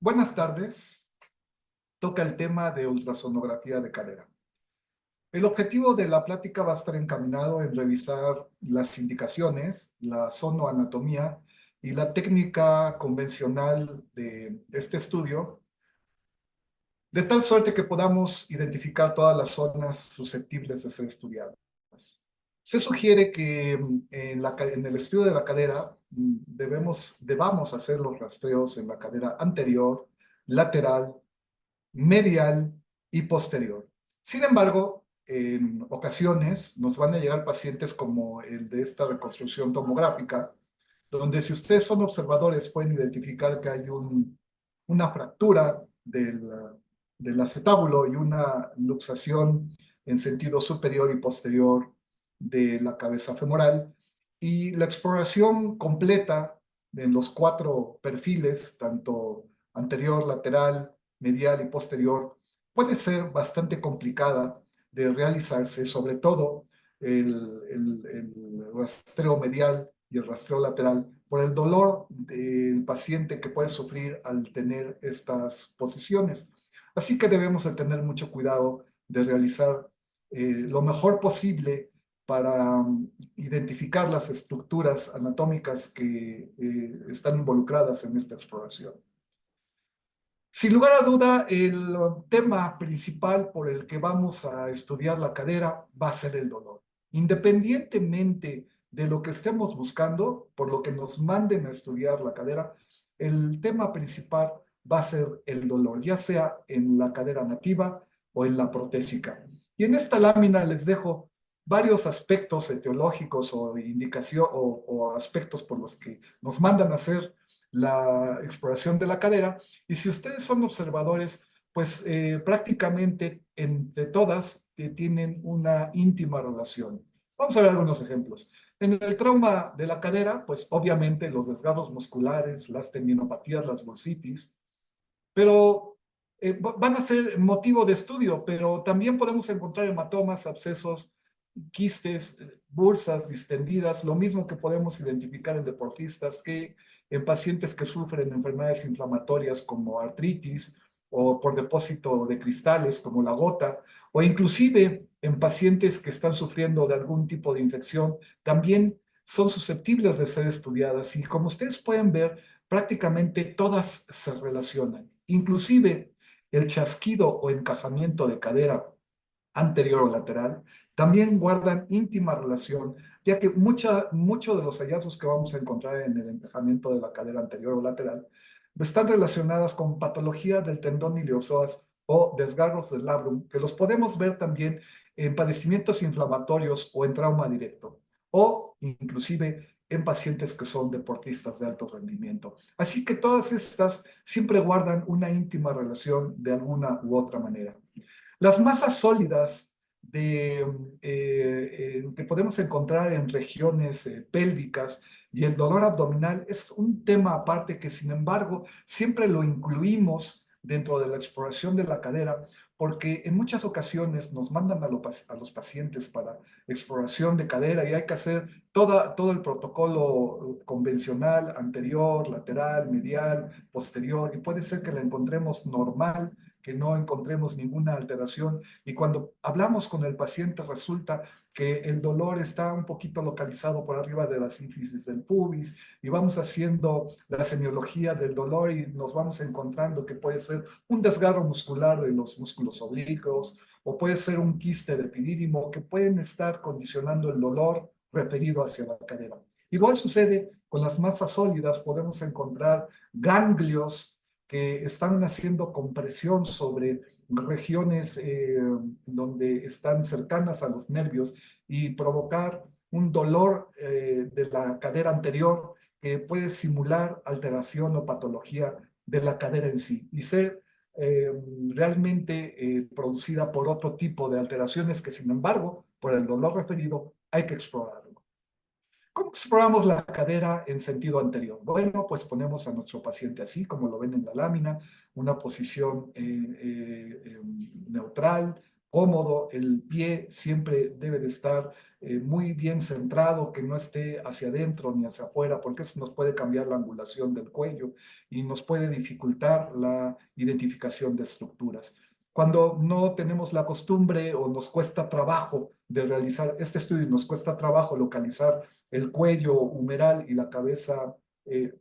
Buenas tardes. Toca el tema de ultrasonografía de cadera. El objetivo de la plática va a estar encaminado en revisar las indicaciones, la sonoanatomía y la técnica convencional de este estudio, de tal suerte que podamos identificar todas las zonas susceptibles de ser estudiadas. Se sugiere que en el estudio de la cadera debamos hacer los rastreos en la cadera anterior, lateral, medial y posterior. Sin embargo, en ocasiones nos van a llegar pacientes como el de esta reconstrucción tomográfica, donde si ustedes son observadores pueden identificar que hay una fractura del acetábulo y una luxación en sentido superior y posterior de la cabeza femoral. Y la exploración completa en los cuatro perfiles, tanto anterior, lateral, medial y posterior, puede ser bastante complicada de realizarse, sobre todo el rastreo medial y el rastreo lateral, por el dolor del paciente que puede sufrir al tener estas posiciones. Así que debemos de tener mucho cuidado de realizar lo mejor posible para identificar las estructuras anatómicas que están involucradas en esta exploración. Sin lugar a duda, el tema principal por el que vamos a estudiar la cadera va a ser el dolor. Independientemente de lo que estemos buscando, por lo que nos manden a estudiar la cadera, el tema principal va a ser el dolor, ya sea en la cadera nativa o en la protésica. Y en esta lámina les dejo varios aspectos etiológicos o indicación o aspectos por los que nos mandan a hacer la exploración de la cadera. Y si ustedes son observadores, pues prácticamente entre todas tienen una íntima relación. Vamos a ver algunos ejemplos. En el trauma de la cadera, pues obviamente los desgarros musculares, las tendinopatías, las bursitis, pero van a ser motivo de estudio, pero también podemos encontrar hematomas, abscesos, quistes, bursas distendidas, lo mismo que podemos identificar en deportistas que en pacientes que sufren enfermedades inflamatorias como artritis o por depósito de cristales como la gota, o inclusive en pacientes que están sufriendo de algún tipo de infección, también son susceptibles de ser estudiadas. Y como ustedes pueden ver, prácticamente todas se relacionan. Inclusive el chasquido o encajamiento de cadera anterior o lateral también guardan íntima relación, ya que muchos de los hallazgos que vamos a encontrar en el encajamiento de la cadera anterior o lateral están relacionadas con patologías del tendón iliopsoas o desgarros del labrum, que los podemos ver también en padecimientos inflamatorios o en trauma directo, o inclusive en pacientes que son deportistas de alto rendimiento. Así que todas estas siempre guardan una íntima relación de alguna u otra manera. Las masas sólidas que podemos encontrar en regiones pélvicas y el dolor abdominal es un tema aparte que, sin embargo, siempre lo incluimos dentro de la exploración de la cadera, porque en muchas ocasiones nos mandan a los pacientes para exploración de cadera y hay que hacer todo el protocolo convencional, anterior, lateral, medial, posterior, y puede ser que la encontremos normal, que no encontremos ninguna alteración. Y cuando hablamos con el paciente resulta que el dolor está un poquito localizado por arriba de la sínfisis del pubis y vamos haciendo la semiología del dolor y nos vamos encontrando que puede ser un desgarro muscular de los músculos oblicuos o puede ser un quiste de epidídimo que pueden estar condicionando el dolor referido hacia la cadera. Igual sucede con las masas sólidas, podemos encontrar ganglios que están haciendo compresión sobre regiones donde están cercanas a los nervios y provocar un dolor de la cadera anterior que puede simular alteración o patología de la cadera en sí y ser eh, realmente producida por otro tipo de alteraciones que, sin embargo, por el dolor referido, hay que explorarlo. ¿Cómo exploramos la cadera en sentido anterior? Bueno, pues ponemos a nuestro paciente así, como lo ven en la lámina, una posición neutral, cómodo, el pie siempre debe de estar muy bien centrado, que no esté hacia adentro ni hacia afuera, porque eso nos puede cambiar la angulación del cuello y nos puede dificultar la identificación de estructuras. Cuando no tenemos la costumbre o nos cuesta trabajo de realizar este estudio, nos cuesta trabajo localizar el cuello humeral y la cabeza,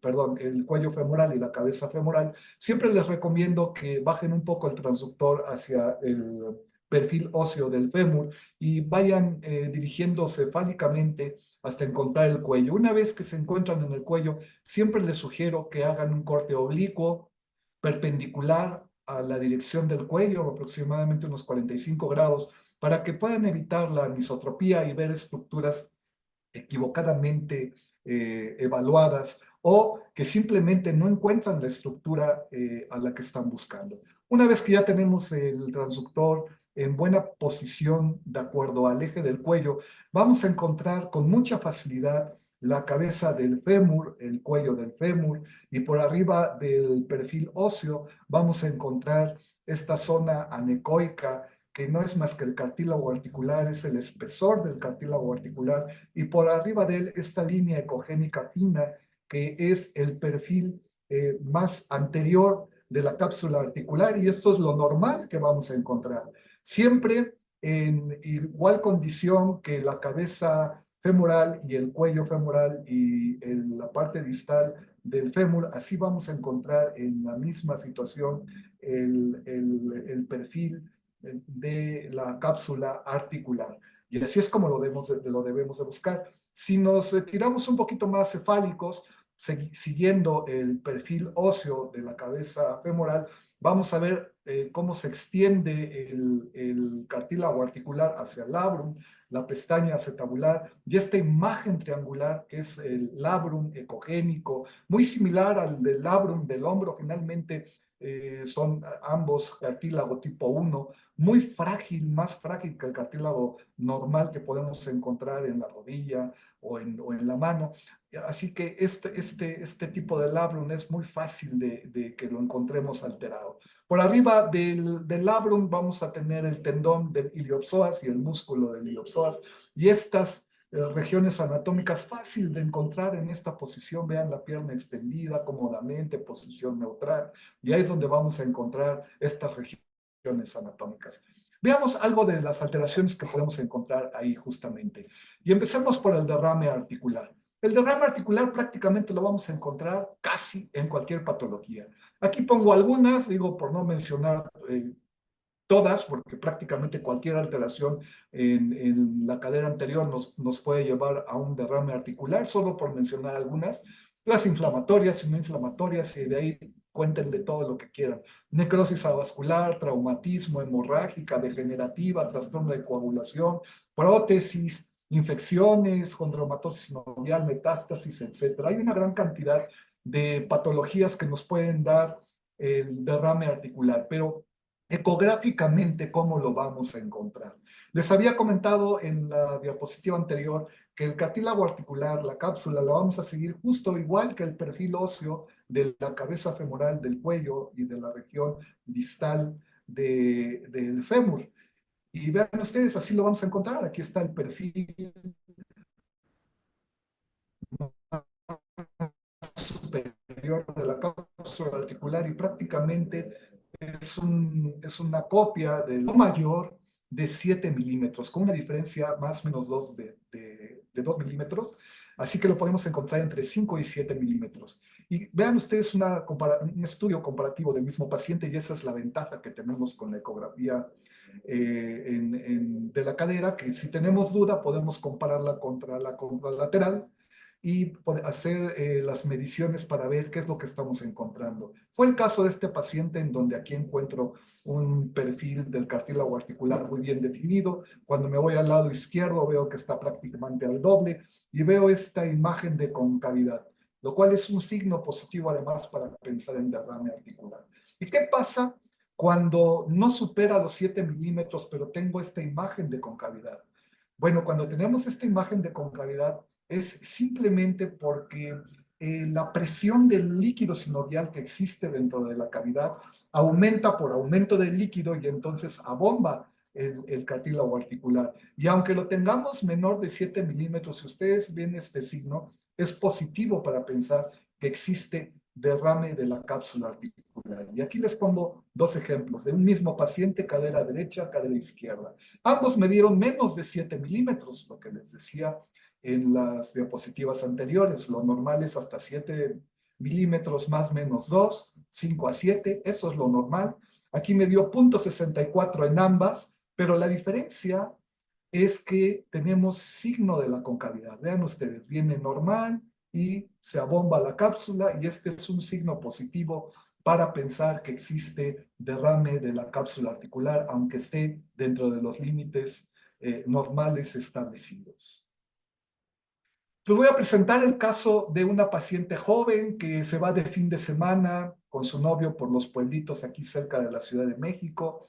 perdón, el cuello femoral y la cabeza femoral, siempre les recomiendo que bajen un poco el transductor hacia el perfil óseo del fémur y vayan dirigiéndose fálicamente hasta encontrar el cuello. Una vez que se encuentran en el cuello, siempre les sugiero que hagan un corte oblicuo, perpendicular a la dirección del cuello, aproximadamente unos 45 grados, para que puedan evitar la anisotropía y ver estructuras equivocadamente evaluadas o que simplemente no encuentran la estructura a la que están buscando. Una vez que ya tenemos el transductor en buena posición de acuerdo al eje del cuello, vamos a encontrar con mucha facilidad la cabeza del fémur, el cuello del fémur, y por arriba del perfil óseo vamos a encontrar esta zona anecoica, que no es más que el cartílago articular, es el espesor del cartílago articular, y por arriba de él esta línea ecogénica fina, que es el perfil más anterior de la cápsula articular, y esto es lo normal que vamos a encontrar. Siempre en igual condición que la cabeza femoral y el cuello femoral y la parte distal del fémur, así vamos a encontrar en la misma situación el perfil de la cápsula articular. Y así es como lo debemos de buscar. Si nos tiramos un poquito más cefálicos, siguiendo el perfil óseo de la cabeza femoral, vamos a ver cómo se extiende el cartílago articular hacia el labrum, la pestaña acetabular y esta imagen triangular que es el labrum ecogénico, muy similar al del labrum del hombro. Finalmente son ambos cartílago tipo 1, muy frágil, más frágil que el cartílago normal que podemos encontrar en la rodilla o en la mano. Así que este tipo de labrum es muy fácil de que lo encontremos alterado. Por arriba del labrum vamos a tener el tendón del iliopsoas y el músculo del iliopsoas, y estas regiones anatómicas fácil de encontrar en esta posición. Vean la pierna extendida cómodamente, posición neutral, y ahí es donde vamos a encontrar estas regiones anatómicas. Veamos algo de las alteraciones que podemos encontrar ahí justamente. Y empecemos por el derrame articular. El derrame articular prácticamente lo vamos a encontrar casi en cualquier patología. Aquí pongo algunas, digo, por no mencionar todas, porque prácticamente cualquier alteración en la cadera anterior nos puede llevar a un derrame articular, solo por mencionar algunas. Las inflamatorias y no inflamatorias, y de ahí cuenten de todo lo que quieran. Necrosis avascular, traumatismo, hemorrágica, degenerativa, trastorno de coagulación, prótesis, infecciones, condromatosis novial, metástasis, etcétera. Hay una gran cantidad de patologías que nos pueden dar el derrame articular, pero ecográficamente, ¿cómo lo vamos a encontrar? Les había comentado en la diapositiva anterior que el cartílago articular, la cápsula, la vamos a seguir justo igual que el perfil óseo de la cabeza femoral, del cuello y de la región distal del fémur. Y vean ustedes, así lo vamos a encontrar. Aquí está el perfil superior de la cápsula articular y prácticamente es una copia del mayor de 7 milímetros, con una diferencia más o menos 2 de 2 milímetros, así que lo podemos encontrar entre 5 y 7 milímetros. Y vean ustedes un estudio comparativo del mismo paciente, y esa es la ventaja que tenemos con la ecografía de la cadera, que si tenemos duda podemos compararla contra la contralateral y hacer las mediciones para ver qué es lo que estamos encontrando. Fue el caso de este paciente en donde aquí encuentro un perfil del cartílago articular muy bien definido. Cuando me voy al lado izquierdo veo que está prácticamente al doble y veo esta imagen de concavidad, lo cual es un signo positivo además para pensar en derrame articular. ¿Y qué pasa cuando no supera los 7 milímetros, pero tengo esta imagen de concavidad? Bueno, cuando tenemos esta imagen de concavidad, es simplemente porque la presión del líquido sinovial que existe dentro de la cavidad aumenta por aumento del líquido y entonces abomba el cartílago articular. Y aunque lo tengamos menor de 7 milímetros, si ustedes ven este signo, es positivo para pensar que existe derrame de la cápsula articular. Y aquí les pongo dos ejemplos de un mismo paciente, cadera derecha, cadera izquierda. Ambos medieron menos de 7 milímetros, lo que les decía en las diapositivas anteriores. Lo normal es hasta 7 milímetros más menos 2, 5 a 7, eso es lo normal. Aquí me dio 0.64 en ambas, pero la diferencia es que tenemos signo de la concavidad. Vean ustedes, viene normal y se abomba la cápsula y este es un signo positivo para pensar que existe derrame de la cápsula articular, aunque esté dentro de los límites normales establecidos. Les voy a presentar el caso de una paciente joven que se va de fin de semana con su novio por los pueblitos aquí cerca de la Ciudad de México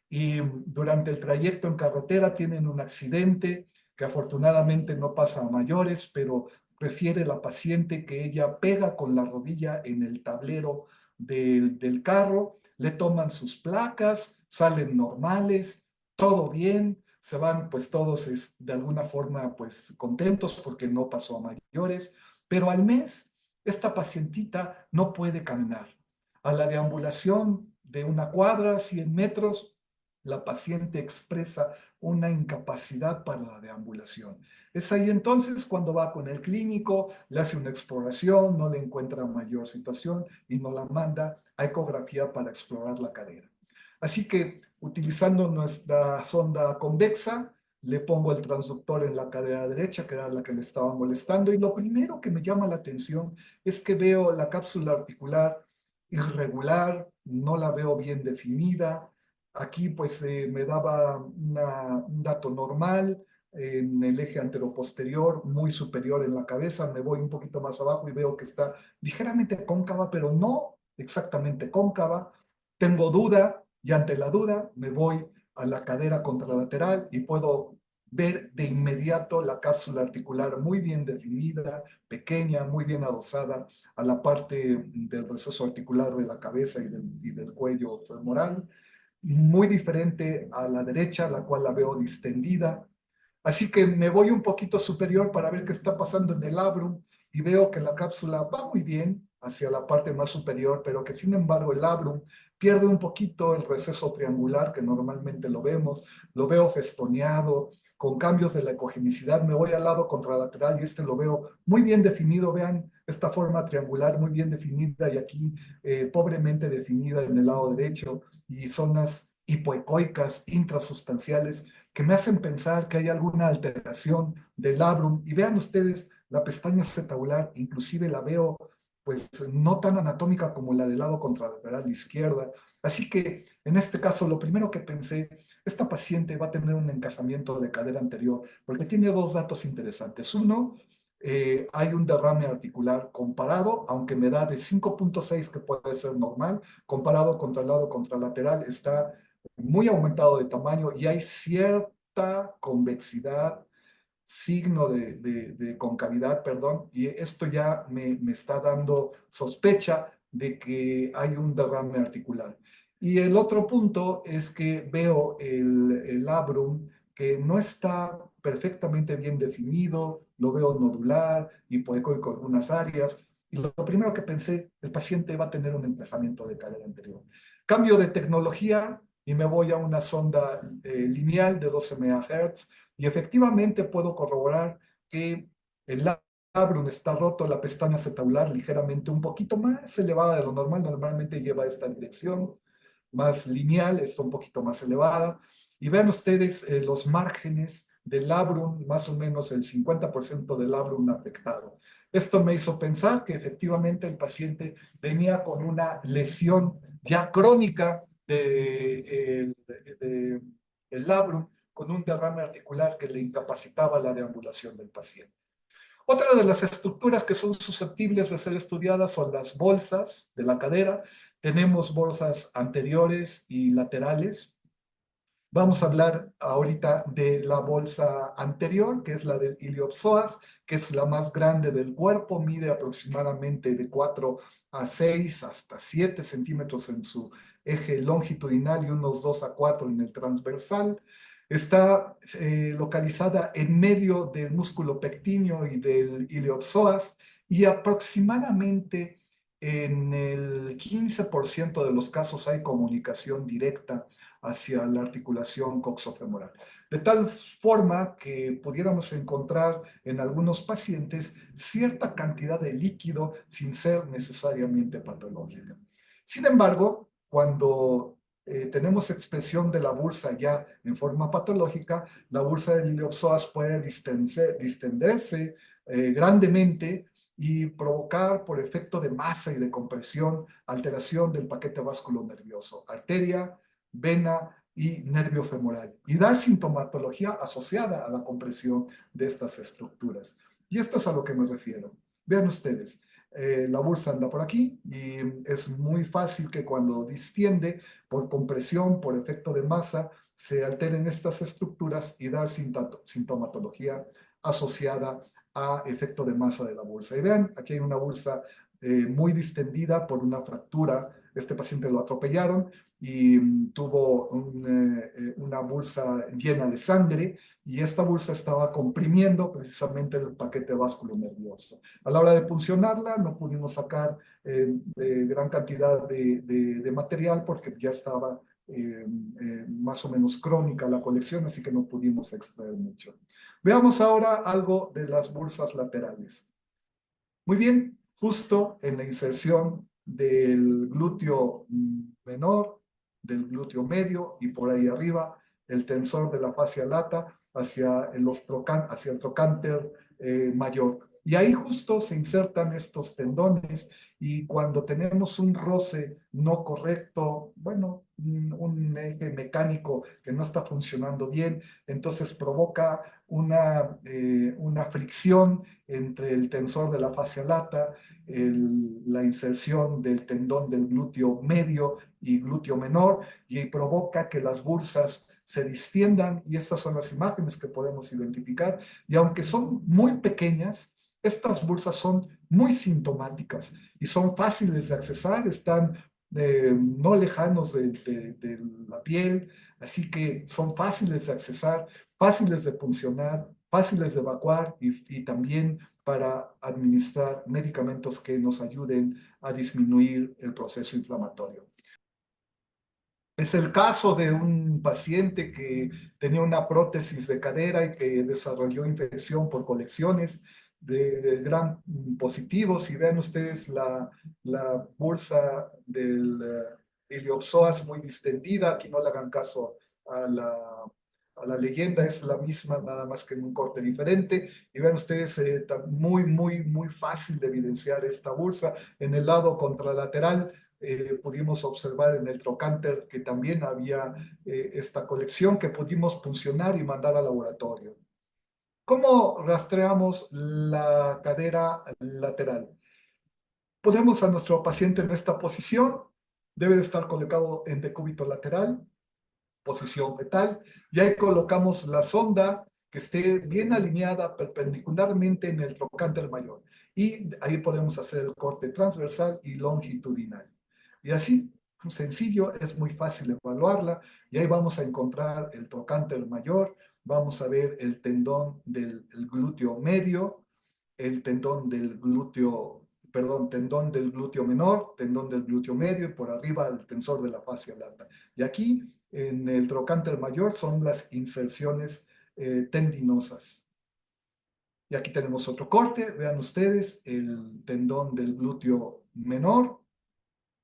y durante el trayecto en carretera tienen un accidente que afortunadamente no pasa a mayores, pero refiere la paciente que ella pega con la rodilla en el tablero del carro, le toman sus placas, salen normales, todo bien, se van pues todos de alguna forma pues contentos porque no pasó a mayores, pero al mes esta pacientita no puede caminar. A la deambulación de una cuadra, 100 metros, la paciente expresa una incapacidad para la deambulación. Es ahí entonces cuando va con el clínico, le hace una exploración, no le encuentra mayor situación y nos la manda a ecografía para explorar la cadera. Así que utilizando nuestra sonda convexa, le pongo el transductor en la cadera derecha, que era la que le estaba molestando, y lo primero que me llama la atención es que veo la cápsula articular irregular, no la veo bien definida. Aquí pues me daba un dato normal en el eje anteroposterior, muy superior en la cabeza, me voy un poquito más abajo y veo que está ligeramente cóncava, pero no exactamente cóncava. Tengo duda y ante la duda me voy a la cadera contralateral y puedo ver de inmediato la cápsula articular muy bien definida, pequeña, muy bien adosada a la parte del receso articular de la cabeza y del cuello femoral, muy diferente a la derecha, la cual la veo distendida. Así que me voy un poquito superior para ver qué está pasando en el labrum y veo que la cápsula va muy bien hacia la parte más superior, pero que sin embargo el labrum pierde un poquito el receso triangular que normalmente lo veo festoneado, con cambios de la ecogenicidad, me voy al lado contralateral y este lo veo muy bien definido, vean esta forma triangular muy bien definida y aquí pobremente definida en el lado derecho y zonas hipoecoicas intrasustanciales que me hacen pensar que hay alguna alteración del labrum. Y vean ustedes, la pestaña acetabular, inclusive la veo pues no tan anatómica como la del lado contralateral izquierda. Así que en este caso, lo primero que pensé, esta paciente va a tener un encajamiento de cadera anterior, porque tiene dos datos interesantes. Uno, hay un derrame articular comparado, aunque me da de 5.6 que puede ser normal, comparado contra el lado contralateral, está muy aumentado de tamaño y hay cierta convexidad, signo de concavidad, perdón, y esto ya me está dando sospecha de que hay un derrame articular. Y el otro punto es que veo el labrum que no está perfectamente bien definido, lo veo nodular, hipoecoico en algunas áreas, y lo primero que pensé, el paciente va a tener un encajamiento de cadera anterior. Cambio de tecnología y me voy a una sonda lineal de 12 MHz y efectivamente puedo corroborar que el labrum está roto, la pestaña acetabular ligeramente un poquito más elevada de lo normal, normalmente lleva esta dirección, más lineal, está un poquito más elevada. Y vean ustedes los márgenes del labrum, más o menos el 50% del labrum afectado. Esto me hizo pensar que efectivamente el paciente venía con una lesión ya crónica del labrum, con un derrame articular que le incapacitaba la deambulación del paciente. Otra de las estructuras que son susceptibles de ser estudiadas son las bolsas de la cadera. Tenemos bolsas anteriores y laterales. Vamos a hablar ahorita de la bolsa anterior, que es la del iliopsoas, que es la más grande del cuerpo, mide aproximadamente de 4 a 6 hasta 7 centímetros en su eje longitudinal y unos 2 a 4 en el transversal. Está localizada en medio del músculo pectíneo y del iliopsoas y aproximadamente en el 15% de los casos hay comunicación directa hacia la articulación coxofemoral. De tal forma que pudiéramos encontrar en algunos pacientes cierta cantidad de líquido sin ser necesariamente patológica. Sin embargo, cuando tenemos expresión de la bursa ya en forma patológica, la bursa del iliopsoas puede distenderse grandemente y provocar por efecto de masa y de compresión alteración del paquete vasculonervioso, arteria, vena y nervio femoral, y dar sintomatología asociada a la compresión de estas estructuras. Y esto es a lo que me refiero. Vean ustedes, la bursa anda por aquí y es muy fácil que cuando distiende por compresión, por efecto de masa, se alteren estas estructuras y dar sintomatología asociada a efecto de masa de la bursa. Y vean, aquí hay una bursa muy distendida por una fractura. Este paciente lo atropellaron y tuvo una bolsa llena de sangre y esta bolsa estaba comprimiendo precisamente el paquete vasculonervioso. A la hora de puncionarla no pudimos sacar gran cantidad de material porque ya estaba más o menos crónica la colección, así que no pudimos extraer mucho. Veamos ahora algo de las bolsas laterales. Muy bien, justo en la inserción del glúteo menor, del glúteo medio y por ahí arriba, el tensor de la fascia lata hacia el trocánter mayor. Y ahí justo se insertan estos tendones y cuando tenemos un roce no correcto, bueno, un eje mecánico que no está funcionando bien, entonces provoca una fricción entre el tensor de la fascia lata, la inserción del tendón del glúteo medio y glúteo menor, y provoca que las bursas se distiendan, y estas son las imágenes que podemos identificar, y aunque son muy pequeñas, estas bursas son muy sintomáticas y son fáciles de accesar, están no lejanos de la piel, así que son fáciles de accesar, fáciles de funcionar, fáciles de evacuar y también para administrar medicamentos que nos ayuden a disminuir el proceso inflamatorio. Es el caso de un paciente que tenía una prótesis de cadera y que desarrolló infección por colecciones de gran positivos. Y vean ustedes la bursa del iliopsoas muy distendida. Aquí no le hagan caso a la leyenda, es la misma, nada más que en un corte diferente. Y vean ustedes, muy fácil de evidenciar esta bursa. En el lado contralateral pudimos observar en el trocánter que también había esta colección que pudimos puncionar y mandar al laboratorio. ¿Cómo rastreamos la cadera lateral? Ponemos a nuestro paciente en esta posición, debe de estar colocado en decúbito lateral, posición fetal, y ahí colocamos la sonda que esté bien alineada perpendicularmente en el trocánter mayor. Y ahí podemos hacer el corte transversal y longitudinal. Y así, sencillo, es muy fácil evaluarla. Y ahí vamos a encontrar el trocánter mayor, vamos a ver el tendón del glúteo medio, el tendón del glúteo, perdón, tendón del glúteo menor, tendón del glúteo medio y por arriba el tensor de la fascia lata. Y aquí en el trocánter mayor son las inserciones tendinosas. Y aquí tenemos otro corte, vean ustedes el tendón del glúteo menor,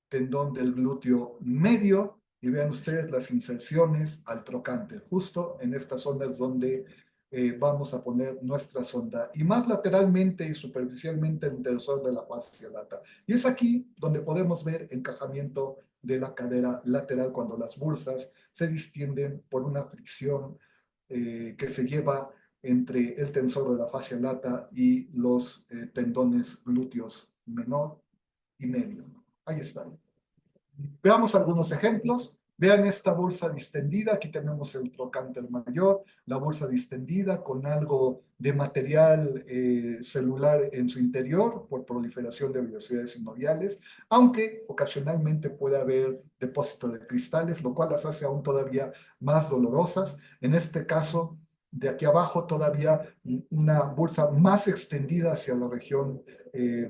tendón del glúteo medio, y vean ustedes las inserciones al trocánter. Justo en estas zonas donde vamos a poner nuestra sonda, y más lateralmente y superficialmente el tensor de la fascia lata. Y es aquí donde podemos ver encajamiento de la cadera lateral cuando las bursas se distienden por una fricción que se lleva entre el tensor de la fascia lata y los tendones glúteos menor y medio. Ahí están. Veamos algunos ejemplos. Vean esta bolsa distendida, aquí tenemos el trocánter mayor, la bolsa distendida con algo de material celular en su interior por proliferación de vellosidades sinoviales, aunque ocasionalmente puede haber depósitos de cristales, lo cual las hace aún todavía más dolorosas. En este caso, de aquí abajo todavía una bolsa más extendida hacia la región eh,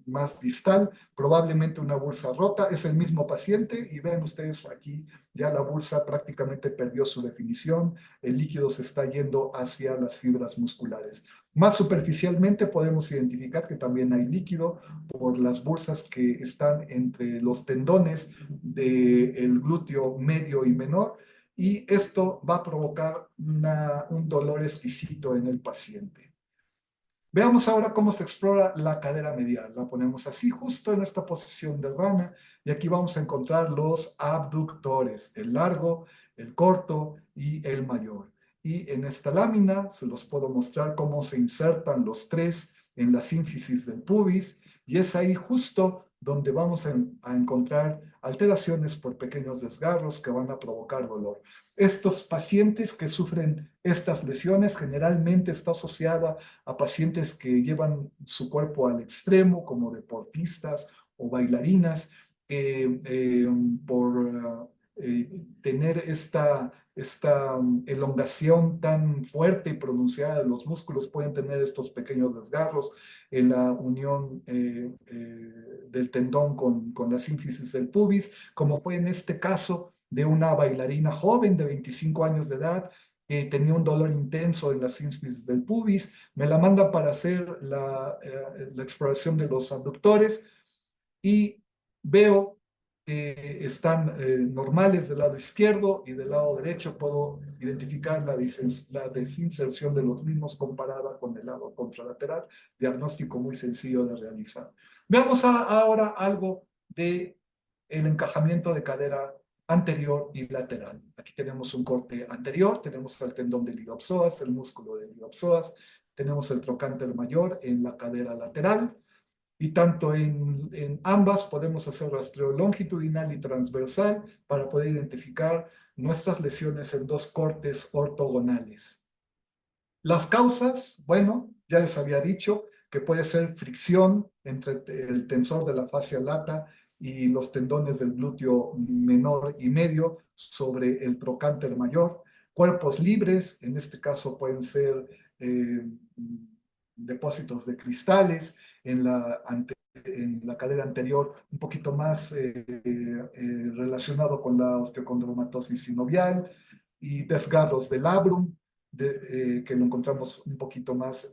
más distal, probablemente una bolsa rota, es el mismo paciente y vean ustedes aquí ya la bolsa prácticamente perdió su definición, el líquido se está yendo hacia las fibras musculares. Más superficialmente podemos identificar que también hay líquido por las bolsas que están entre los tendones del glúteo medio y menor, y esto va a provocar un dolor exquisito en el paciente. Veamos ahora cómo se explora la cadera medial. La ponemos así, justo en esta posición de rana, y aquí vamos a encontrar los abductores, el largo, el corto y el mayor. Y en esta lámina se los puedo mostrar cómo se insertan los tres en la sínfisis del pubis, y es ahí justo donde vamos a encontrar alteraciones por pequeños desgarros que van a provocar dolor. Estos pacientes que sufren estas lesiones generalmente está asociada a pacientes que llevan su cuerpo al extremo, como deportistas o bailarinas, por tener esta elongación tan fuerte y pronunciada de los músculos, pueden tener estos pequeños desgarros en la unión del tendón con la sínfisis del pubis, como fue en este caso de una bailarina joven de 25 años de edad que tenía un dolor intenso en la sínfisis del pubis. Me la mandan para hacer la exploración de los abductores y veo que están normales del lado izquierdo y del lado derecho puedo identificar la desinserción de los mismos comparada con el lado contralateral, diagnóstico muy sencillo de realizar. Veamos ahora algo de el encajamiento de cadera anterior y lateral. Aquí tenemos un corte anterior, tenemos el tendón del iliopsoas, el músculo del iliopsoas, tenemos el trocánter mayor en la cadera lateral, y tanto en ambas podemos hacer rastreo longitudinal y transversal para poder identificar nuestras lesiones en dos cortes ortogonales. Las causas, bueno, ya les había dicho que puede ser fricción entre el tensor de la fascia lata y los tendones del glúteo menor y medio sobre el trocánter mayor. Cuerpos libres, en este caso pueden ser eh, depósitos de cristales en la cadera anterior, un poquito más relacionado con la osteocondromatosis sinovial y desgarros del labrum, que lo encontramos un poquito más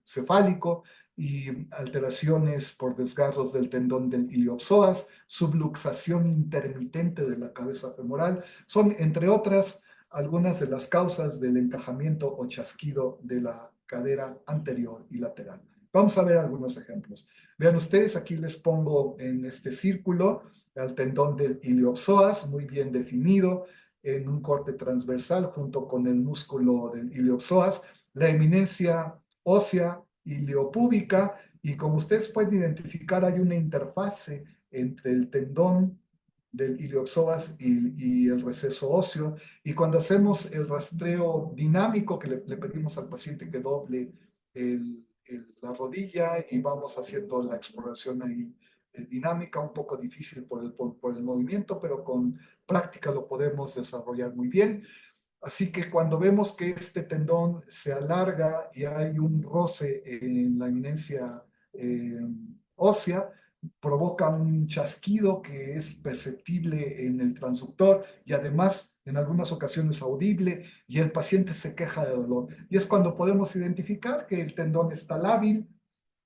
cefálico, y alteraciones por desgarros del tendón del iliopsoas, subluxación intermitente de la cabeza femoral, son entre otras algunas de las causas del encajamiento o chasquido de la cadera anterior y lateral. Vamos a ver algunos ejemplos. Vean ustedes, aquí les pongo en este círculo al tendón del iliopsoas, muy bien definido, en un corte transversal junto con el músculo del iliopsoas, la eminencia ósea iliopúbica, y como ustedes pueden identificar, hay una interfase entre el tendón del iliopsoas y el receso óseo, y cuando hacemos el rastreo dinámico que le pedimos al paciente que doble la rodilla y vamos haciendo la exploración ahí dinámica, un poco difícil por el movimiento, pero con práctica lo podemos desarrollar muy bien. Así que cuando vemos que este tendón se alarga y hay un roce en la eminencia ósea, provoca un chasquido que es perceptible en el transductor y además en algunas ocasiones audible, y el paciente se queja de dolor. Y es cuando podemos identificar que el tendón está lábil,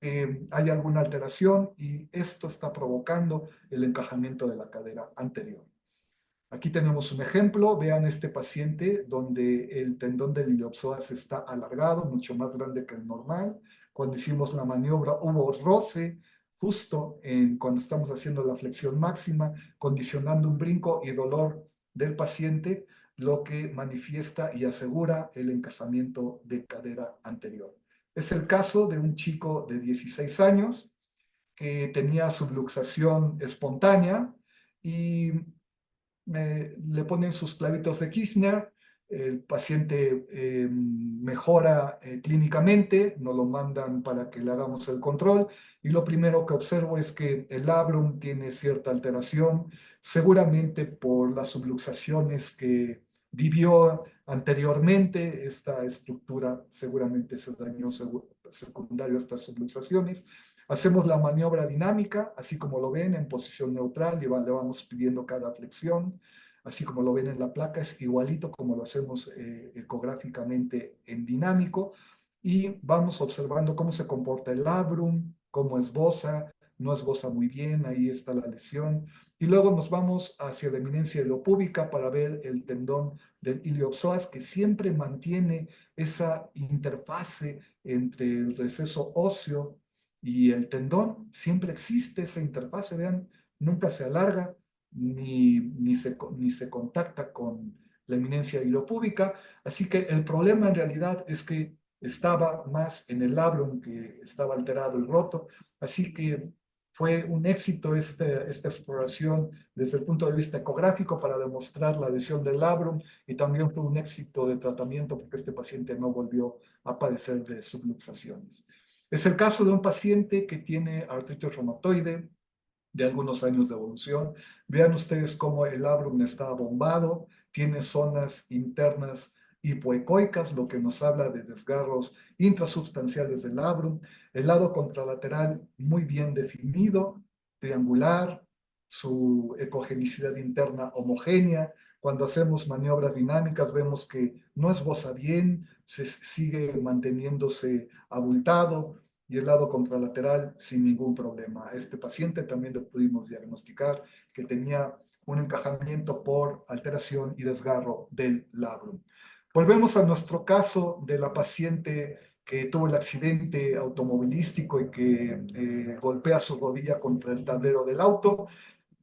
hay alguna alteración y esto está provocando el encajamiento de la cadera anterior. Aquí tenemos un ejemplo, vean este paciente donde el tendón del iliopsoas está alargado, mucho más grande que el normal. Cuando hicimos la maniobra hubo roce justo cuando estamos haciendo la flexión máxima, condicionando un brinco y dolor del paciente, lo que manifiesta y asegura el encajamiento de cadera anterior. Es el caso de un chico de 16 años que tenía subluxación espontánea y le ponen sus clavitos de Kirchner, el paciente mejora clínicamente, nos lo mandan para que le hagamos el control y lo primero que observo es que el labrum tiene cierta alteración, seguramente por las subluxaciones que vivió anteriormente, esta estructura seguramente se dañó secundario a estas subluxaciones. Hacemos la maniobra dinámica, así como lo ven en posición neutral, y le vamos pidiendo cada flexión, así como lo ven en la placa, es igualito como lo hacemos ecográficamente en dinámico, y vamos observando cómo se comporta el labrum, cómo esboza, no esboza muy bien, ahí está la lesión, y luego nos vamos hacia la eminencia ilopúbica para ver el tendón del iliopsoas, que siempre mantiene esa interfase entre el receso óseo y el tendón, siempre existe esa interfase, vean, nunca se alarga ni se contacta con la eminencia hilopúbica, así que el problema en realidad es que estaba más en el labrum, que estaba alterado y roto, así que fue un éxito esta exploración desde el punto de vista ecográfico para demostrar la lesión del labrum, y también fue un éxito de tratamiento porque este paciente no volvió a padecer de subluxaciones. Es el caso de un paciente que tiene artritis reumatoide de algunos años de evolución. Vean ustedes cómo el labrum está bombado, tiene zonas internas hipoecoicas, lo que nos habla de desgarros intrasubstanciales del labrum. El lado contralateral muy bien definido, triangular, su ecogenicidad interna homogénea. Cuando hacemos maniobras dinámicas vemos que no esboza bien, se sigue manteniéndose abultado, y el lado contralateral sin ningún problema. A este paciente también le pudimos diagnosticar que tenía un encajamiento por alteración y desgarro del labrum. Volvemos a nuestro caso de la paciente que tuvo el accidente automovilístico y que golpea su rodilla contra el tablero del auto,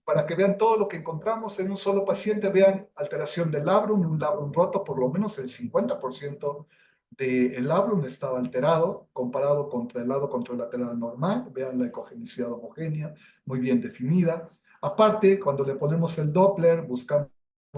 para que vean todo lo que encontramos en un solo paciente. Vean alteración del labrum, un labrum roto, por lo menos el 50% del labrum estaba alterado comparado contra el lado contralateral normal. Vean la ecogenicidad homogénea, muy bien definida. Aparte, cuando le ponemos el Doppler, buscamos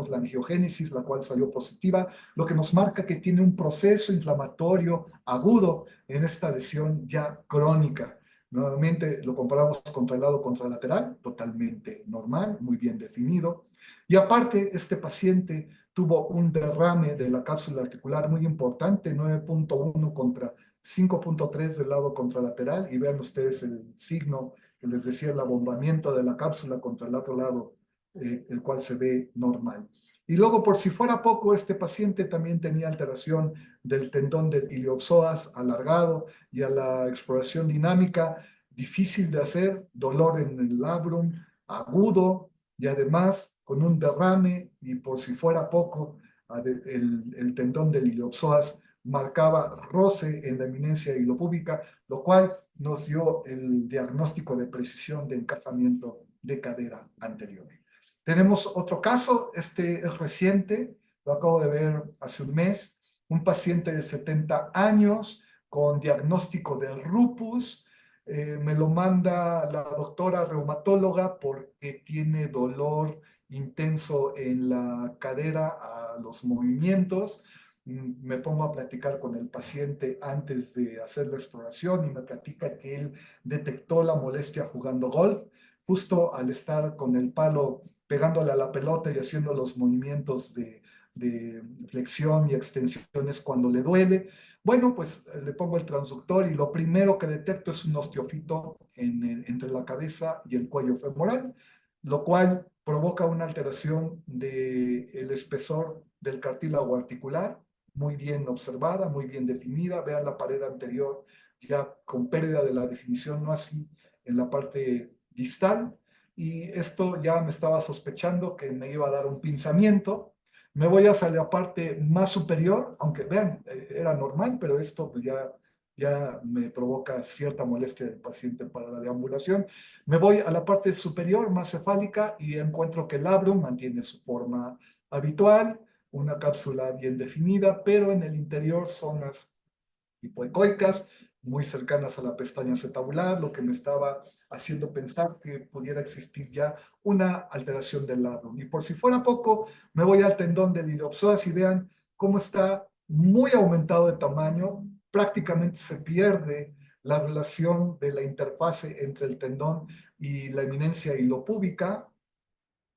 la angiogénesis, la cual salió positiva, lo que nos marca que tiene un proceso inflamatorio agudo en esta lesión ya crónica. Nuevamente lo comparamos contra el lado contralateral, totalmente normal, muy bien definido. Y aparte, este paciente tuvo un derrame de la cápsula articular muy importante, 9.1 contra 5.3 del lado contralateral. Y vean ustedes el signo que les decía, el abombamiento de la cápsula contra el otro lado, el cual se ve normal. Y luego, por si fuera poco, este paciente también tenía alteración del tendón del iliopsoas alargado, y a la exploración dinámica, difícil de hacer, dolor en el labrum, agudo, y además con un derrame, y por si fuera poco, el tendón del iliopsoas marcaba roce en la eminencia hilopúbica, lo cual nos dio el diagnóstico de precisión de encajamiento de cadera anterior. Tenemos otro caso, este es reciente, lo acabo de ver hace un mes, un paciente de 70 años con diagnóstico de lupus. Me lo manda la doctora reumatóloga porque tiene dolor intenso en la cadera a los movimientos. Me pongo a platicar con el paciente antes de hacer la exploración y me platica que él detectó la molestia jugando golf, justo al estar con el palo pegándole a la pelota y haciendo los movimientos de flexión y extensiones cuando le duele. Bueno, pues le pongo el transductor y lo primero que detecto es un osteofito entre la cabeza y el cuello femoral, lo cual provoca una alteración del espesor del cartílago articular, muy bien observada, muy bien definida. Vean la pared anterior ya con pérdida de la definición, no así en la parte distal. Y esto ya me estaba sospechando que me iba a dar un pinzamiento. Me voy hacia la parte más superior, aunque vean, era normal, pero esto pues ya me provoca cierta molestia del paciente para la deambulación. Me voy a la parte superior, más cefálica, y encuentro que el labrum mantiene su forma habitual, una cápsula bien definida, pero en el interior zonas hipoecoicas, muy cercanas a la pestaña acetabular, lo que me estaba haciendo pensar que pudiera existir ya una alteración del labrum. Y por si fuera poco, me voy al tendón del iliopsoas y vean cómo está muy aumentado de tamaño, prácticamente se pierde la relación de la interfase entre el tendón y la eminencia hilopúbica,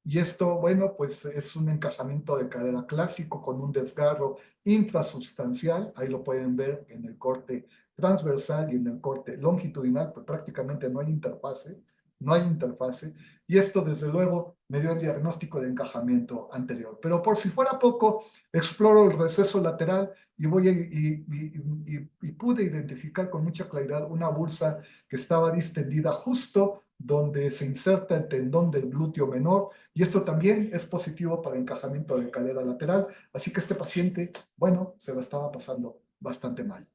y esto, bueno, pues es un encajamiento de cadera clásico con un desgarro intrasubstancial. Ahí lo pueden ver en el corte transversal y en el corte longitudinal, pues prácticamente no hay interfase, no hay interfase. Y esto, desde luego, me dio el diagnóstico de encajamiento anterior. Pero por si fuera poco, exploro el receso lateral y, y pude identificar con mucha claridad una bursa que estaba distendida justo donde se inserta el tendón del glúteo menor, y esto también es positivo para encajamiento de cadera lateral, así que este paciente, bueno, se la estaba pasando bastante mal.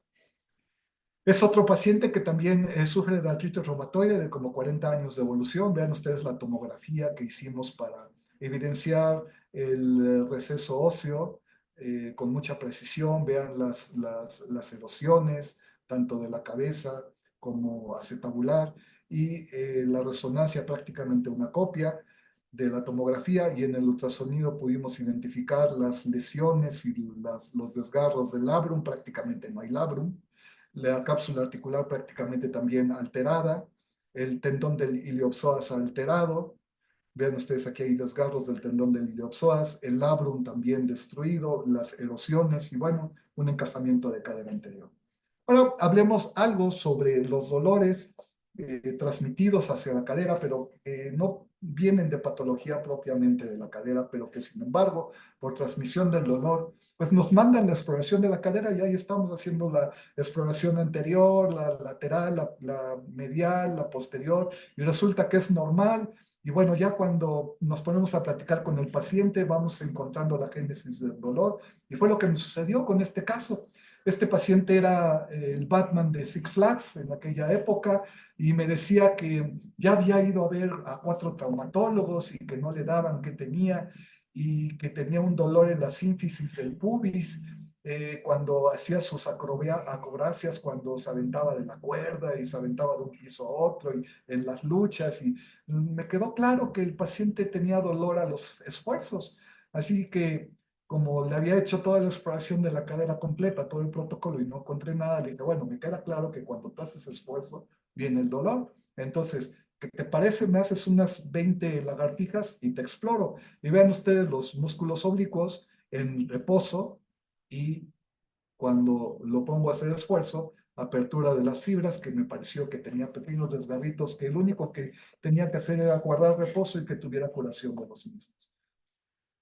Es otro paciente que también sufre de artritis reumatoide de como 40 años de evolución. Vean ustedes la tomografía que hicimos para evidenciar el receso óseo con mucha precisión. Vean las erosiones, tanto de la cabeza como acetabular, y la resonancia prácticamente una copia de la tomografía, y en el ultrasonido pudimos identificar las lesiones y los desgarros del labrum. Prácticamente no hay labrum, la cápsula articular prácticamente también alterada, el tendón del iliopsoas alterado. Vean ustedes, aquí hay desgarros del tendón del iliopsoas, el labrum también destruido, las erosiones y, bueno, un encajamiento de cadera anterior. Ahora hablemos algo sobre los dolores transmitidos hacia la cadera, pero no vienen de patología propiamente de la cadera, pero que sin embargo, por transmisión del dolor, pues nos mandan la exploración de la cadera, y ahí estamos haciendo la exploración anterior, la lateral, la medial, la posterior, y resulta que es normal. Y bueno, ya cuando nos ponemos a platicar con el paciente, vamos encontrando la génesis del dolor, y fue lo que me sucedió con este caso. Este paciente era el Batman de Six Flags en aquella época, y me decía que ya había ido a ver a 4 traumatólogos y que no le daban qué tenía, y que tenía un dolor en la sínfisis del pubis cuando hacía sus acrobacias, cuando se aventaba de la cuerda y se aventaba de un piso a otro y en las luchas. Y me quedó claro que el paciente tenía dolor a los esfuerzos. Así que, como le había hecho toda la exploración de la cadera completa, todo el protocolo, y no encontré nada, le dije, bueno, me queda claro que cuando tú haces esfuerzo, viene el dolor. Entonces, ¿qué te parece? Me haces unas 20 lagartijas y te exploro. Y vean ustedes los músculos oblicuos en reposo, y cuando lo pongo a hacer esfuerzo, apertura de las fibras, que me pareció que tenía pequeños desgarritos, que lo único que tenía que hacer era guardar reposo y que tuviera curación de los mismos.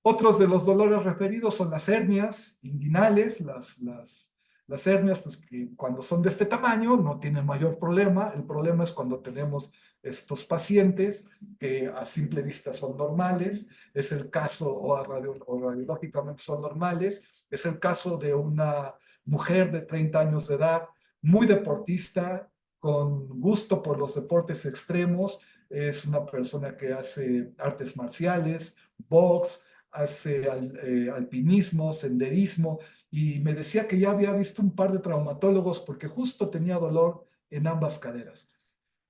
Otros de los dolores referidos son las hernias inguinales. Las hernias, pues que cuando son de este tamaño no tienen mayor problema. El problema es cuando tenemos estos pacientes que a simple vista son normales. Es el caso, o radiológicamente son normales. Es el caso de una mujer de 30 años de edad, muy deportista, con gusto por los deportes extremos. Es una persona que hace artes marciales, box, hace alpinismo, senderismo, y me decía que ya había visto un par de traumatólogos porque justo tenía dolor en ambas caderas.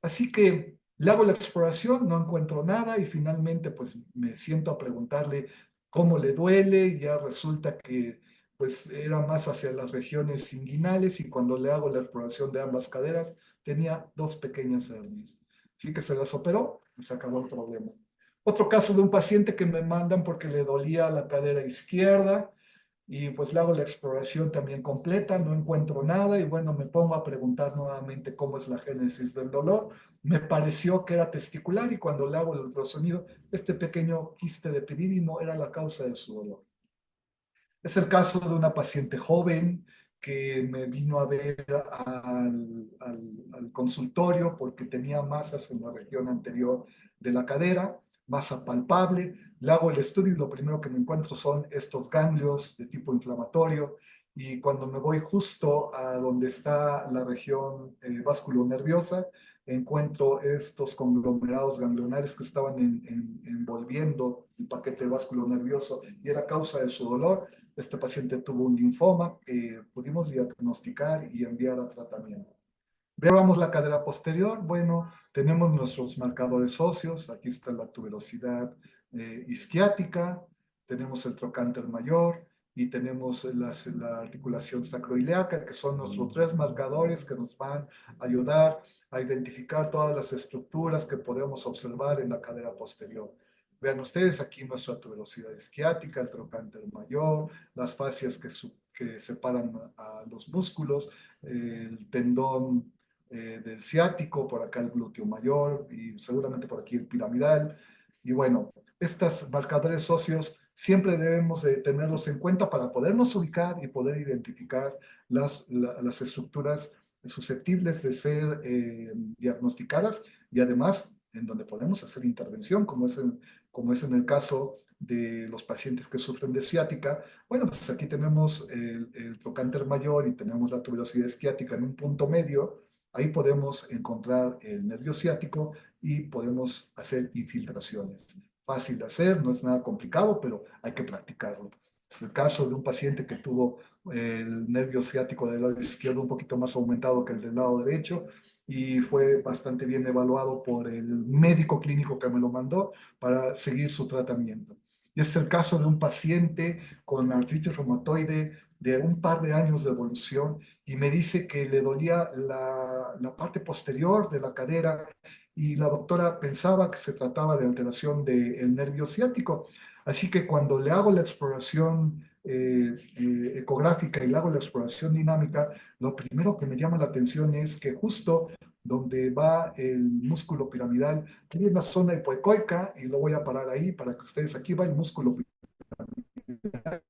Así que le hago la exploración, no encuentro nada, y finalmente pues me siento a preguntarle cómo le duele, y ya resulta que pues era más hacia las regiones inguinales, y cuando le hago la exploración de ambas caderas tenía 2 pequeñas hernias. Así que se las operó y se acabó el problema. Otro caso de un paciente que me mandan porque le dolía la cadera izquierda, y pues le hago la exploración también completa, no encuentro nada, y bueno, me pongo a preguntar nuevamente cómo es la génesis del dolor. Me pareció que era testicular, y cuando le hago el ultrasonido, este pequeño quiste de epidídimo era la causa de su dolor. Es el caso de una paciente joven que me vino a ver al consultorio porque tenía masas en la región anterior de la cadera, masa palpable. Le hago el estudio y lo primero que me encuentro son estos ganglios de tipo inflamatorio. Y cuando me voy justo a donde está la región vasculonerviosa, encuentro estos conglomerados ganglionares que estaban envolviendo el paquete vasculonervioso, y era causa de su dolor. Este paciente tuvo un linfoma que pudimos diagnosticar y enviar a tratamiento. Veamos la cadera posterior. Bueno, tenemos nuestros marcadores óseos. Aquí está la tuberosidad isquiática, tenemos el trocánter mayor y tenemos la articulación sacroiliaca, que son nuestros tres marcadores que nos van a ayudar a identificar todas las estructuras que podemos observar en la cadera posterior. Vean ustedes aquí nuestra tuberosidad isquiática, el trocánter mayor, las fascias que separan a los músculos, el tendón del ciático, por acá el glúteo mayor y seguramente por aquí el piramidal. Y bueno, estos marcadores óseos siempre debemos de tenerlos en cuenta para podernos ubicar y poder identificar las estructuras susceptibles de ser diagnosticadas y además en donde podemos hacer intervención, como es en el caso de los pacientes que sufren de ciática. Bueno, pues aquí tenemos el trocánter mayor y tenemos la tuberosidad isquiática en un punto medio. Ahí podemos encontrar el nervio ciático y podemos hacer infiltraciones. Fácil de hacer, no es nada complicado, pero hay que practicarlo. Es el caso de un paciente que tuvo el nervio ciático del lado izquierdo un poquito más aumentado que el del lado derecho y fue bastante bien evaluado por el médico clínico que me lo mandó para seguir su tratamiento. Y es el caso de un paciente con artritis reumatoide de un par de años de evolución y me dice que le dolía la parte posterior de la cadera y la doctora pensaba que se trataba de alteración del nervio ciático. Así que cuando le hago la exploración ecográfica y le hago la exploración dinámica, lo primero que me llama la atención es que justo donde va el músculo piramidal, tiene una zona hipoecoica y lo voy a parar ahí para que ustedes, aquí va el músculo piramidal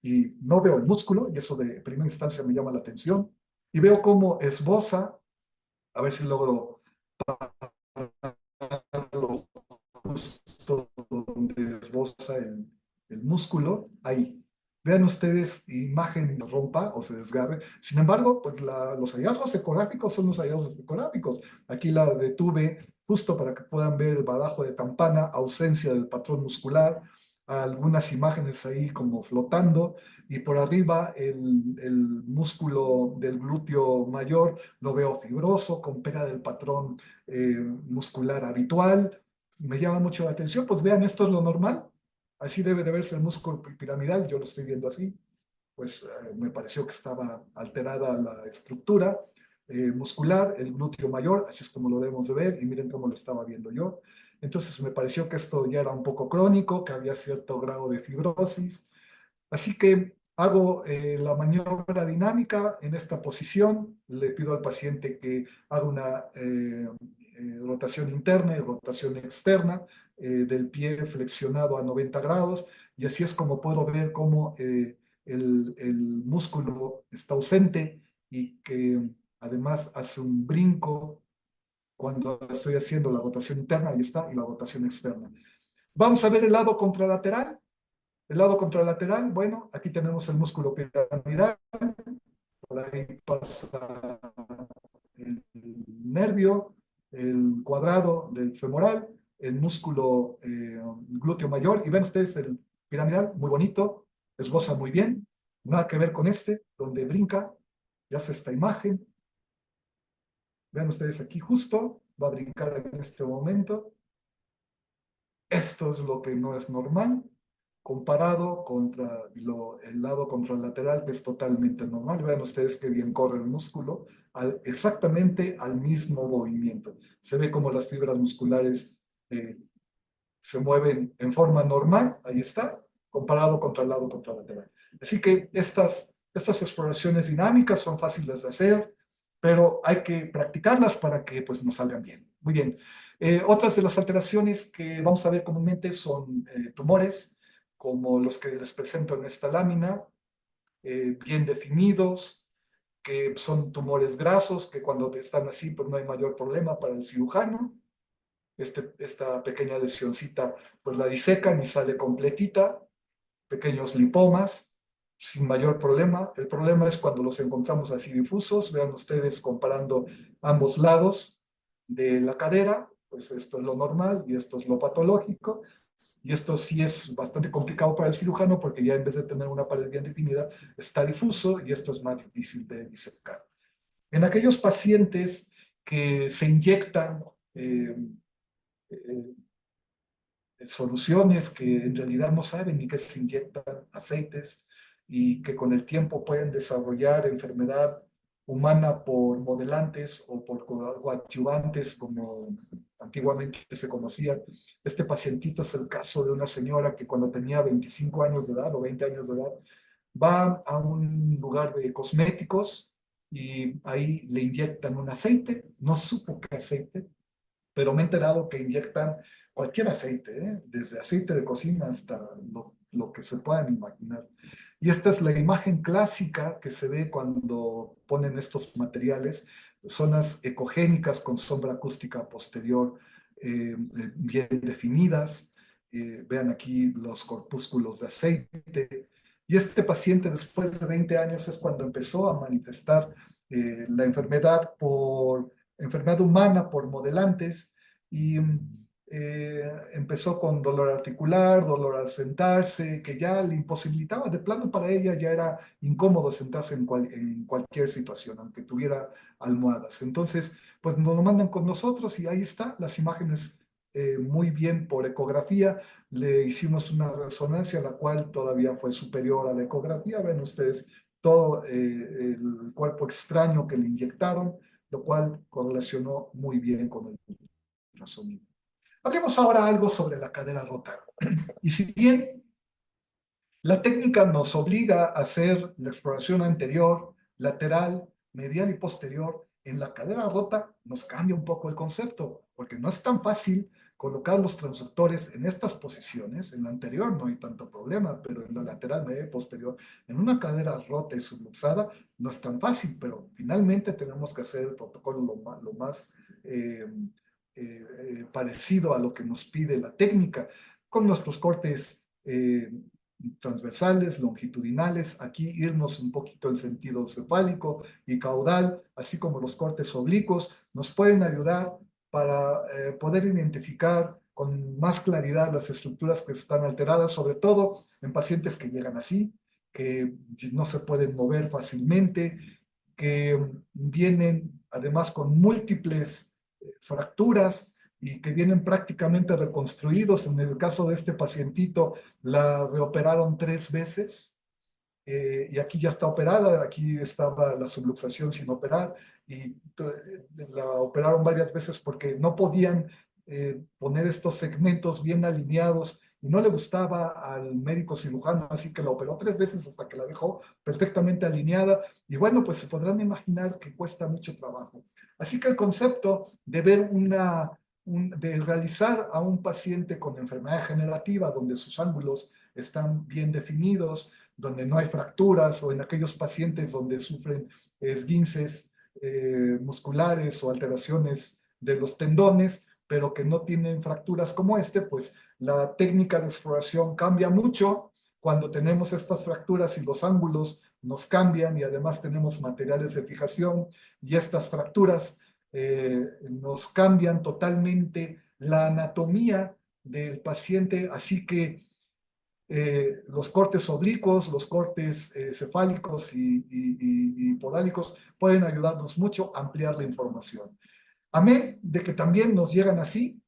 y no veo el músculo, y eso de primera instancia me llama la atención, y veo cómo esboza, a ver si logro pararlo justo donde esboza el músculo, ahí. Vean ustedes, imagen rompa o se desgarre. Sin embargo, pues los hallazgos ecográficos son los hallazgos ecográficos. Aquí la detuve justo para que puedan ver el badajo de campana, ausencia del patrón muscular, algunas imágenes ahí como flotando, y por arriba el músculo del glúteo mayor lo veo fibroso, con pega del patrón muscular habitual. Me llama mucho la atención, pues vean, esto es lo normal, así debe de verse el músculo piramidal, yo lo estoy viendo así, pues me pareció que estaba alterada la estructura muscular, el glúteo mayor, así es como lo debemos de ver, y miren cómo lo estaba viendo yo. Entonces me pareció que esto ya era un poco crónico, que había cierto grado de fibrosis, así que hago la maniobra dinámica en esta posición, le pido al paciente que haga una rotación interna y rotación externa del pie flexionado a 90 grados, y así es como puedo ver cómo el músculo está ausente y que además hace un brinco cuando estoy haciendo la rotación interna, ahí está, y la rotación externa. Vamos a ver el lado contralateral. El lado contralateral, bueno, aquí tenemos el músculo piramidal, por ahí pasa el nervio, el cuadrado del femoral, el músculo glúteo mayor, y ven ustedes el piramidal, muy bonito, esboza muy bien, nada que ver con este, donde brinca, y hace esta imagen. Vean ustedes aquí justo, va a brincar en este momento. Esto es lo que no es normal, comparado contra el lado contralateral, que es totalmente normal. Vean ustedes qué bien corre el músculo, exactamente al mismo movimiento. Se ve como las fibras musculares eh, se mueven en forma normal, ahí está, comparado contra el lado contralateral. Así que estas exploraciones dinámicas son fáciles de hacer, pero hay que practicarlas para que pues, nos salgan bien. Muy bien. Otras de las alteraciones que vamos a ver comúnmente son tumores, como los que les presento en esta lámina, bien definidos, que son tumores grasos, que cuando están así, pues no hay mayor problema para el cirujano. Esta pequeña lesioncita, pues la disecan y sale completita, pequeños lipomas, sin mayor problema. El problema es cuando los encontramos así difusos. Vean ustedes comparando ambos lados de la cadera, pues esto es lo normal y esto es lo patológico. Y esto sí es bastante complicado para el cirujano porque ya en vez de tener una pared bien definida, está difuso y esto es más difícil de disecar. En aquellos pacientes que se inyectan eh, soluciones que en realidad no saben ni qué se inyectan, aceites, y que con el tiempo pueden desarrollar enfermedad humana por modelantes o por coadyuvantes, como antiguamente se conocía. Este pacientito es el caso de una señora que cuando tenía 25 años de edad o 20 años de edad, va a un lugar de cosméticos y ahí le inyectan un aceite, no supo qué aceite, pero me he enterado que inyectan cualquier aceite, ¿eh? Desde aceite de cocina hasta lo que se puedan imaginar. Y esta es la imagen clásica que se ve cuando ponen estos materiales, zonas ecogénicas con sombra acústica posterior bien definidas. Vean aquí los corpúsculos de aceite. Y este paciente después de 20 años es cuando empezó a manifestar la enfermedad humana por modelantes y empezó con dolor articular, dolor al sentarse, que ya le imposibilitaba, de plano para ella ya era incómodo sentarse en cualquier situación, aunque tuviera almohadas. Entonces, pues nos lo mandan con nosotros y ahí está, las imágenes muy bien por ecografía. Le hicimos una resonancia, la cual todavía fue superior a la ecografía. Ven ustedes todo el cuerpo extraño que le inyectaron, lo cual correlacionó muy bien con el ultrasonido. Hablemos ahora algo sobre la cadera rota. Y si bien la técnica nos obliga a hacer la exploración anterior, lateral, medial y posterior, en la cadera rota nos cambia un poco el concepto, porque no es tan fácil colocar los transductores en estas posiciones. En la anterior no hay tanto problema, pero en la lateral, media y posterior, en una cadera rota y subluxada, no es tan fácil, pero finalmente tenemos que hacer el protocolo lo más parecido a lo que nos pide la técnica, con nuestros cortes transversales, longitudinales, aquí irnos un poquito en sentido cefálico y caudal, así como los cortes oblicuos, nos pueden ayudar para poder identificar con más claridad las estructuras que están alteradas, sobre todo en pacientes que llegan así, que no se pueden mover fácilmente, que vienen además con múltiples fracturas y que vienen prácticamente reconstruidos. En el caso de este pacientito, la reoperaron 3 veces y aquí ya está operada, aquí estaba la subluxación sin operar y la operaron varias veces porque no podían poner estos segmentos bien alineados y no le gustaba al médico cirujano, así que la operó 3 veces hasta que la dejó perfectamente alineada y bueno, pues se podrán imaginar que cuesta mucho trabajo. Así que el concepto de ver de realizar a un paciente con enfermedad degenerativa donde sus ángulos están bien definidos, donde no hay fracturas o en aquellos pacientes donde sufren esguinces musculares o alteraciones de los tendones, pero que no tienen fracturas como este, pues la técnica de exploración cambia mucho cuando tenemos estas fracturas y los ángulos nos cambian y además tenemos materiales de fijación y estas fracturas nos cambian totalmente la anatomía del paciente, así que los cortes oblicuos, los cortes cefálicos y podálicos pueden ayudarnos mucho a ampliar la información. Amén de que también nos llegan así,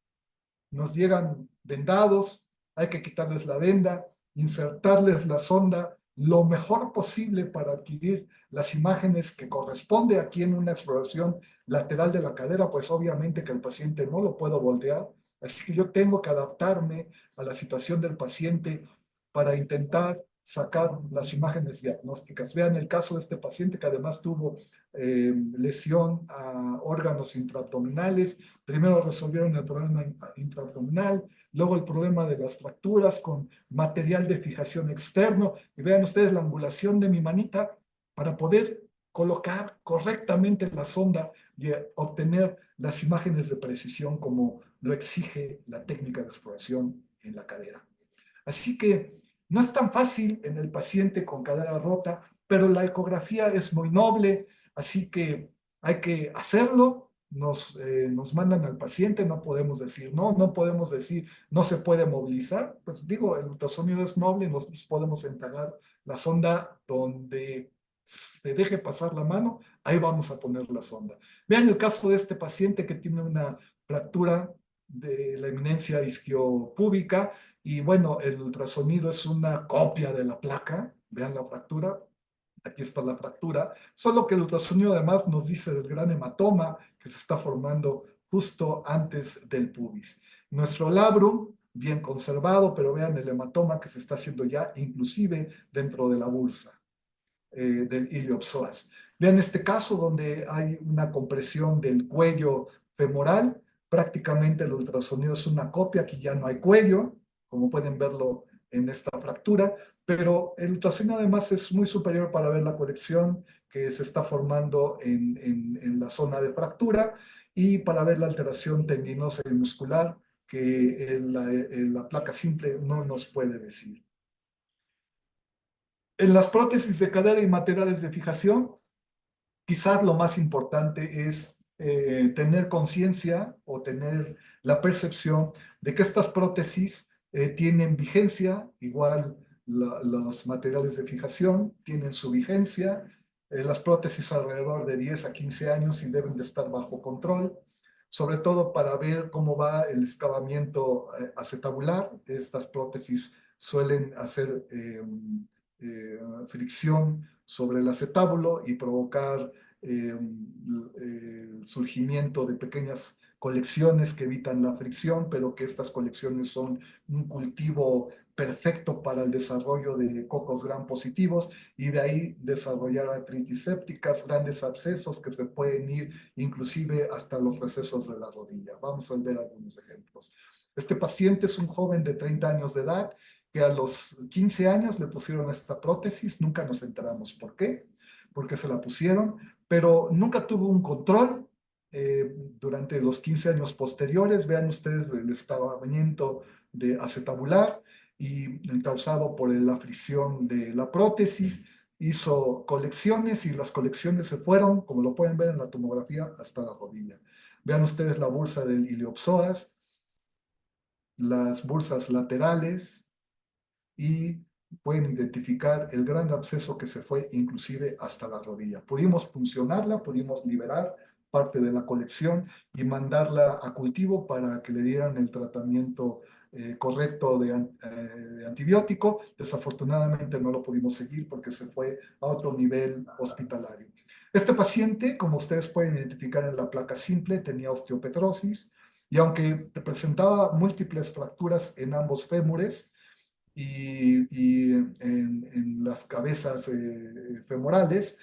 nos llegan vendados, hay que quitarles la venda, insertarles la sonda lo mejor posible para adquirir las imágenes que corresponde aquí en una exploración lateral de la cadera, pues obviamente que el paciente no lo puedo voltear, así que yo tengo que adaptarme a la situación del paciente para intentar sacar las imágenes diagnósticas. Vean el caso de este paciente que además tuvo lesión a órganos intraabdominales. Primero resolvieron el problema intraabdominal, luego el problema de las fracturas con material de fijación externo. Y vean ustedes la angulación de mi manita para poder colocar correctamente la sonda y obtener las imágenes de precisión como lo exige la técnica de exploración en la cadera. Así que no es tan fácil en el paciente con cadera rota, pero la ecografía es muy noble, así que hay que hacerlo. Nos mandan al paciente, no podemos decir no, no podemos decir no se puede movilizar. Pues digo, el ultrasonido es noble, nosotros podemos entregar la sonda donde se deje pasar la mano, ahí vamos a poner la sonda. Vean el caso de este paciente que tiene una fractura de la eminencia isquiopúbica y bueno, el ultrasonido es una copia de la placa. Vean la fractura, aquí está la fractura, solo que el ultrasonido además nos dice del gran hematoma que se está formando justo antes del pubis. Nuestro labrum, bien conservado, pero vean el hematoma que se está haciendo ya inclusive dentro de la bursa del iliopsoas. Vean este caso donde hay una compresión del cuello femoral, prácticamente el ultrasonido es una copia, aquí ya no hay cuello, como pueden verlo en esta fractura, pero el ultrasonido además es muy superior para ver la colección que se está formando en la zona de fractura y para ver la alteración tendinosa y muscular que la placa simple no nos puede decir. En las prótesis de cadera y materiales de fijación, quizás lo más importante es tener conciencia o tener la percepción de que estas prótesis tienen vigencia, igual los materiales de fijación tienen su vigencia, las prótesis alrededor de 10 a 15 años y deben de estar bajo control, sobre todo para ver cómo va el excavamiento acetabular. Estas prótesis suelen hacer fricción sobre el acetábulo y provocar el surgimiento de pequeñas colecciones que evitan la fricción, pero que estas colecciones son un cultivo perfecto para el desarrollo de cocos gram positivos y de ahí desarrollar artritis sépticas, grandes abscesos que se pueden ir inclusive hasta los recesos de la rodilla. Vamos a ver algunos ejemplos. Este paciente es un joven de 30 años de edad que a los 15 años le pusieron esta prótesis, nunca nos enteramos por qué, porque se la pusieron, pero nunca tuvo un control durante los 15 años posteriores. Vean ustedes el escabamiento de acetabular y causado por la fricción de la prótesis. Hizo colecciones y las colecciones se fueron, como lo pueden ver en la tomografía, hasta la rodilla. Vean ustedes la bursa del iliopsoas, las bursas laterales, y pueden identificar el gran absceso que se fue inclusive hasta la rodilla. Pudimos funcionarla, pudimos liberar parte de la colección y mandarla a cultivo para que le dieran el tratamiento correcto de antibiótico. Desafortunadamente no lo pudimos seguir porque se fue a otro nivel hospitalario. Este paciente, como ustedes pueden identificar en la placa simple, tenía osteopetrosis y aunque presentaba múltiples fracturas en ambos fémures, y en las cabezas femorales.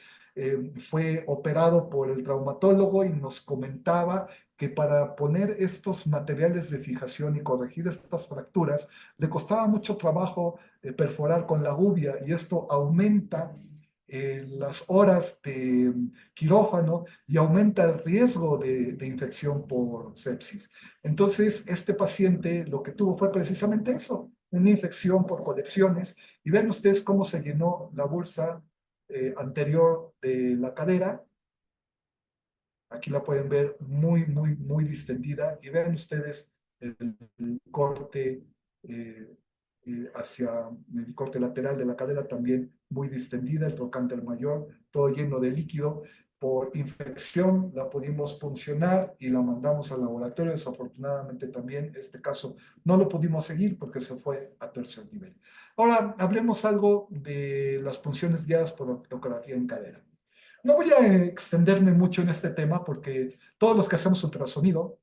Fue operado por el traumatólogo y nos comentaba que para poner estos materiales de fijación y corregir estas fracturas le costaba mucho trabajo perforar con la gubia y esto aumenta las horas de quirófano y aumenta el riesgo de infección por sepsis. Entonces, este paciente lo que tuvo fue precisamente eso, una infección por colecciones. Y ven ustedes cómo se llenó la bursa anterior de la cadera. Aquí la pueden ver muy, muy, muy distendida. Y vean ustedes el corte eh, hacia el corte lateral de la cadera también muy distendida, el trocánter mayor, todo lleno de líquido. Por infección la pudimos puncionar y la mandamos al laboratorio. Desafortunadamente también este caso no lo pudimos seguir porque se fue a tercer nivel. Ahora hablemos algo de las punciones guiadas por ecografía en cadera. No voy a extenderme mucho en este tema porque todos los que hacemos ultrasonido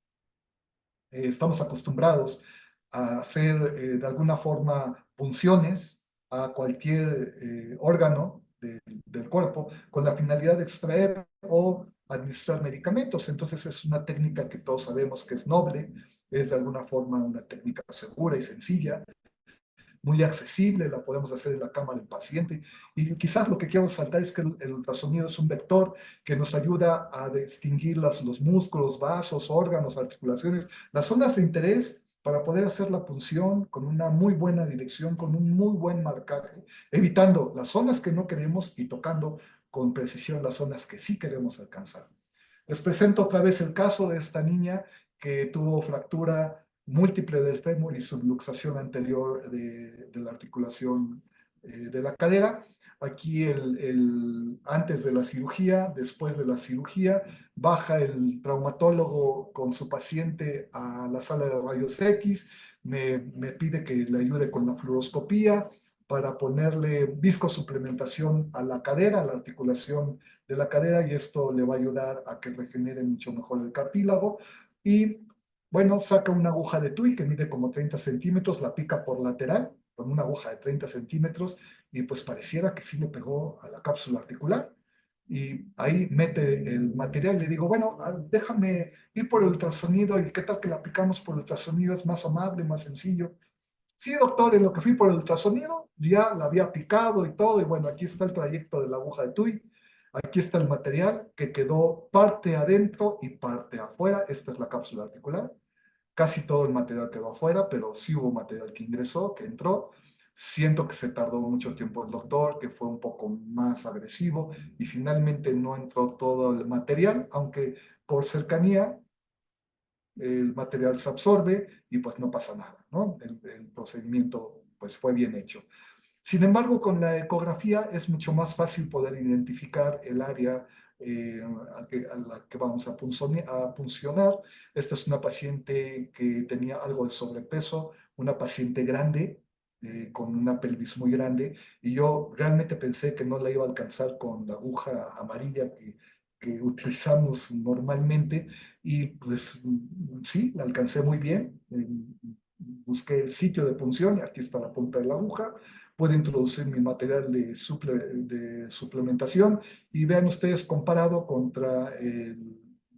estamos acostumbrados a hacer de alguna forma punciones a cualquier órgano del cuerpo con la finalidad de extraer o administrar medicamentos. Entonces es una técnica que todos sabemos que es noble, es de alguna forma una técnica segura y sencilla, muy accesible, la podemos hacer en la cama del paciente. Y quizás lo que quiero resaltar es que el ultrasonido es un vector que nos ayuda a distinguir los músculos, vasos, órganos, articulaciones, las zonas de interés para poder hacer la punción con una muy buena dirección, con un muy buen marcaje, evitando las zonas que no queremos y tocando con precisión las zonas que sí queremos alcanzar. Les presento otra vez el caso de esta niña que tuvo fractura múltiple del fémur y subluxación anterior de la articulación de la cadera. aquí antes de la cirugía, después de la cirugía, baja el traumatólogo con su paciente a la sala de rayos X, me pide que le ayude con la fluoroscopía para ponerle viscosuplementación a la cadera, a la articulación de la cadera, y esto le va a ayudar a que regenere mucho mejor el cartílago. Y bueno, saca una aguja de TUI que mide como 30 centímetros, la pica por lateral con una aguja de 30 centímetros y pues pareciera que sí le pegó a la cápsula articular. Y ahí mete el material y le digo, bueno, déjame ir por el ultrasonido y qué tal que la aplicamos por ultrasonido, es más amable, más sencillo. Sí, doctor, en lo que fui por el ultrasonido, ya la había picado y todo, y bueno, aquí está el trayecto de la aguja de TUI, aquí está el material que quedó parte adentro y parte afuera, esta es la cápsula articular, casi todo el material quedó afuera, pero sí hubo material que ingresó, que entró. Siento que se tardó mucho tiempo el doctor, que fue un poco más agresivo y finalmente no entró todo el material, aunque por cercanía el material se absorbe y pues no pasa nada, ¿no? El procedimiento pues fue bien hecho. Sin embargo, con la ecografía es mucho más fácil poder identificar el área a la que vamos a puncionar. Esta es una paciente que tenía algo de sobrepeso, una paciente grande, con una pelvis muy grande, y yo realmente pensé que no la iba a alcanzar con la aguja amarilla que utilizamos normalmente, y pues sí, la alcancé muy bien. Busqué el sitio de punción, y aquí está la punta de la aguja. Puedo introducir mi material de suplementación y vean ustedes comparado contra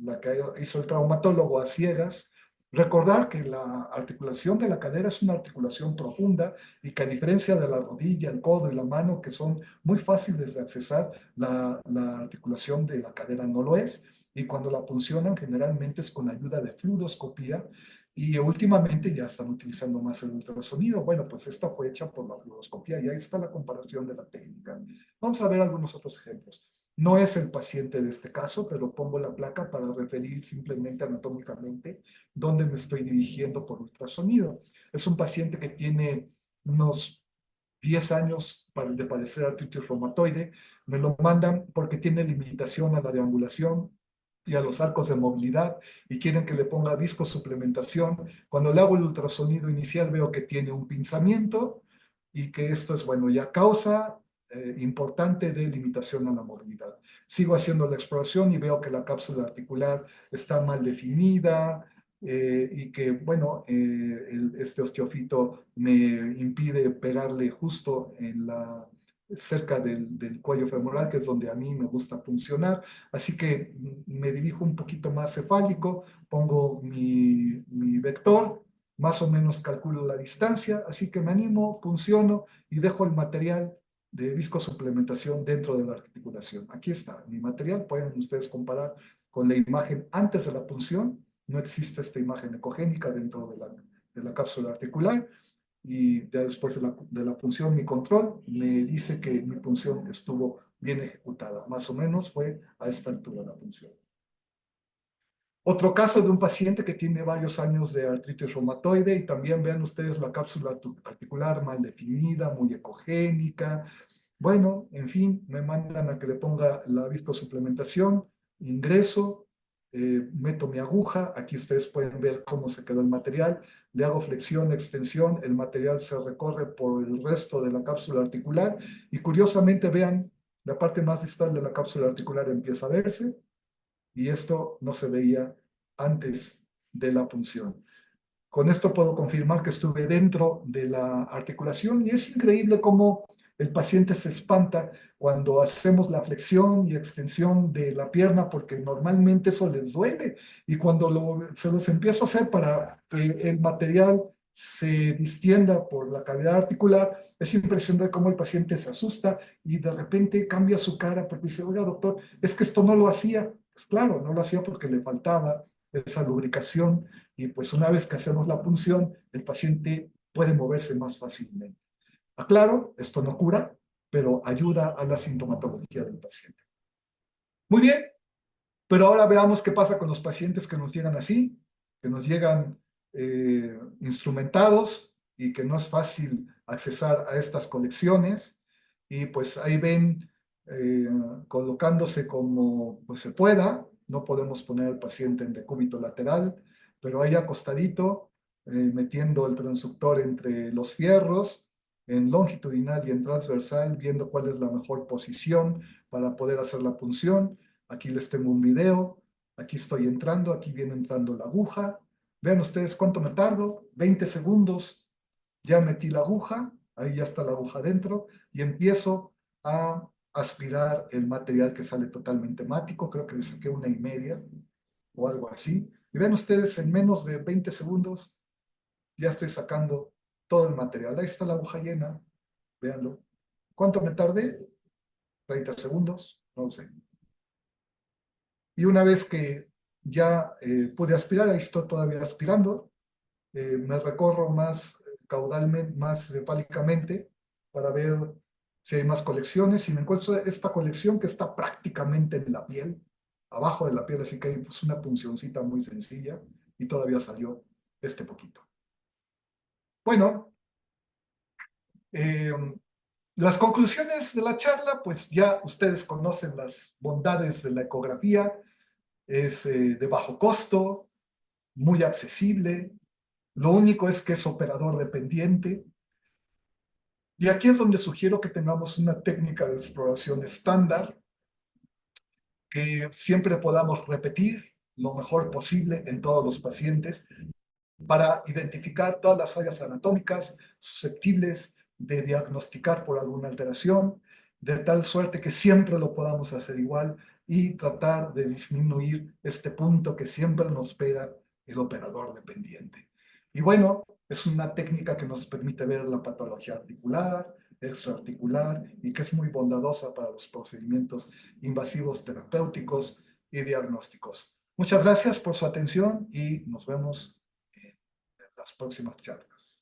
la que hizo el traumatólogo a ciegas. Recordar que la articulación de la cadera es una articulación profunda y que a diferencia de la rodilla, el codo y la mano, que son muy fáciles de accesar, la articulación de la cadera no lo es. Y cuando la puncionan generalmente es con ayuda de fluoroscopía, y últimamente ya están utilizando más el ultrasonido. Bueno, pues esta fue hecha por la fluoroscopía y ahí está la comparación de la técnica. Vamos a ver algunos otros ejemplos. No es el paciente de este caso, pero pongo la placa para referir simplemente anatómicamente dónde me estoy dirigiendo por ultrasonido. Es un paciente que tiene unos 10 años de padecer artritis reumatoide. Me lo mandan porque tiene limitación a la deambulación y a los arcos de movilidad y quieren que le ponga viscosuplementación. Cuando le hago el ultrasonido inicial veo que tiene un pinzamiento y que esto es, bueno, ya causa importante de limitación a la movilidad. Sigo haciendo la exploración y veo que la cápsula articular está mal definida, y que, bueno, este osteofito me impide pegarle justo cerca del cuello femoral, que es donde a mí me gusta funcionar. Así que me dirijo un poquito más cefálico, pongo mi vector, más o menos calculo la distancia, así que me animo, funciono y dejo el material de viscosuplementación dentro de la articulación. Aquí está mi material, pueden ustedes comparar con la imagen antes de la punción. No existe esta imagen ecogénica dentro de la cápsula articular, y ya después de la punción, mi control me dice que mi punción estuvo bien ejecutada. Más o menos fue a esta altura la punción. Otro caso de un paciente que tiene varios años de artritis reumatoide, y también vean ustedes la cápsula articular mal definida, muy ecogénica. Bueno, en fin, me mandan a que le ponga la viscosuplementación, ingreso, meto mi aguja, aquí ustedes pueden ver cómo se quedó el material, le hago flexión, extensión, el material se recorre por el resto de la cápsula articular y curiosamente vean, la parte más distal de la cápsula articular empieza a verse, y esto no se veía antes de la punción. Con esto puedo confirmar que estuve dentro de la articulación, y es increíble cómo el paciente se espanta cuando hacemos la flexión y extensión de la pierna, porque normalmente eso les duele, y cuando se los empiezo a hacer para que el material se distienda por la cavidad articular, es impresionante cómo el paciente se asusta y de repente cambia su cara porque dice, oiga doctor, es que esto no lo hacía. Pues claro, no lo hacía porque le faltaba esa lubricación, y pues una vez que hacemos la punción, el paciente puede moverse más fácilmente. Aclaro, esto no cura, pero ayuda a la sintomatología del paciente. Muy bien, pero ahora veamos qué pasa con los pacientes que nos llegan así, que nos llegan instrumentados y que no es fácil accesar a estas colecciones. y pues ahí ven eh, colocándose como pues se pueda. No podemos poner al paciente en decúbito lateral, pero ahí acostadito, metiendo el transductor entre los fierros, en longitudinal y en transversal, viendo cuál es la mejor posición para poder hacer la punción. Aquí les tengo un video, aquí estoy entrando, aquí viene entrando la aguja. Vean ustedes cuánto me tardo, 20 segundos, ya metí la aguja, ahí ya está la aguja dentro, y empiezo a aspirar el material que sale totalmente mático, creo que le saqué 1,5 o algo así. Y ven ustedes, en menos de 20 segundos ya estoy sacando todo el material. Ahí está la aguja llena, véanlo. ¿Cuánto me tardé? 30 segundos, no lo sé. Y una vez que ya pude aspirar, ahí estoy todavía aspirando, me recorro más caudalmente, más cefálicamente, para ver si hay más colecciones. Y me encuentro esta colección que está prácticamente en la piel, abajo de la piel, así que hay pues, una puncioncita muy sencilla y todavía salió este poquito. Bueno, eh, las conclusiones de la charla, pues ya ustedes conocen las bondades de la ecografía. Es de bajo costo, muy accesible. Lo único es que es operador dependiente. Y aquí es donde sugiero que tengamos una técnica de exploración estándar que siempre podamos repetir lo mejor posible en todos los pacientes para identificar todas las áreas anatómicas susceptibles de diagnosticar por alguna alteración, de tal suerte que siempre lo podamos hacer igual y tratar de disminuir este punto que siempre nos pega el operador dependiente. Y bueno, es una técnica que nos permite ver la patología articular, extraarticular y que es muy bondadosa para los procedimientos invasivos terapéuticos y diagnósticos. Muchas gracias por su atención y nos vemos en las próximas charlas.